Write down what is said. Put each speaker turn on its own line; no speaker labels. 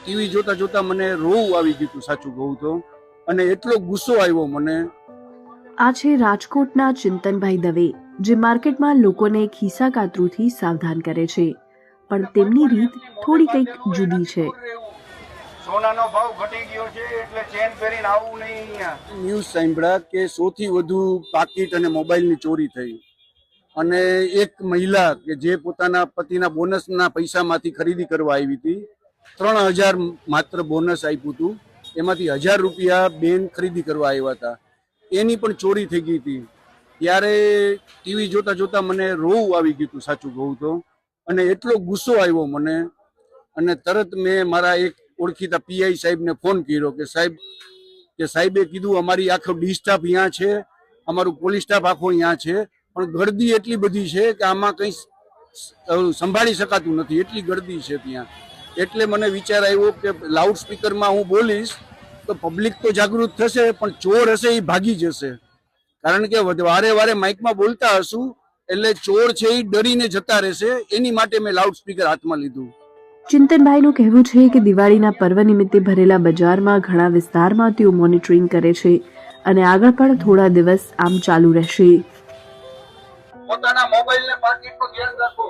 TV જોતા જોતા મને રોવું આવી ગયું હતું, સાચું કહું તો. અને એટલો ગુસ્સો આવ્યો મને.
આ છે રાજકોટના ચિંતનભાઈ દવે, જે માર્કેટમાં લોકોને ખિસ્સા કાતરુંથી સાવધાન કરે છે, પણ તેમની રીત થોડી કંઈક જુદી છે.
સોનાનો ભાવ ઘટી ગયો છે એટલે ચેન પહેરીને આવવું નહીં અહીંયા.
ન્યૂઝ સાંભળ્યા કે સૌથી વધુ પાકીટ અને મોબાઈલની ચોરી થઈ, અને એક મહિલા કે જે પોતાના પતિના બોનસના પૈસામાંથી ખરીદી કરવા આવી હતી, 3000 માત્ર બોનસ આપ્યું હતું, એમાંથી 1000 રૂપિયા બેન ખરીદી કરવા આવ્યા હતા, એની પણ ચોરી થઈ ગઈ હતી. ત્યારે ટીવી જોતા જોતા મને રોવું આવી ગયું હતું, સાચું કહું તો. અને એટલો ગુસ્સો આવ્યો મને, અને તરત મેં મારા એક ઓળખીતા પીઆઈ સાહેબને ફોન કર્યો કે સાહેબે કીધું અમારી આખો ડી સ્ટાફ અહીંયા છે, અમારું પોલીસ સ્ટાફ આખો અહીંયા છે, પણ ગળદી એટલી બધી છે કે આમાં કંઈ સંભાળી શકાતું નથી, એટલી ગળદી છે ત્યાં. એટલે મને વિચાર આવ્યો કે લાઉડ સ્પીકરમાં હું બોલીશ તો પબ્લિક તો જાગૃત થશે, પણ ચોર હશે એ ભાગી જશે. કારણ કે વારે વારે માઇકમાં બોલતા હશું એટલે ચોર છે એ ડરીને જતા રહેશે, એની માટે મેં લાઉડ સ્પીકર હાથમાં લીધું.
ચિંતનભાઈનું કહેવું છે કે દિવાળીના પર્વ નિમિત્તે ભરેલા બજારમાં ઘણા વિસ્તારમાં તેઓ મોનિટરિંગ કરે છે અને આગળ પણ થોડા દિવસ આમ ચાલુ રહેશે.
પોતાના મોબાઈલને પાકીટનું ધ્યાન રાખો.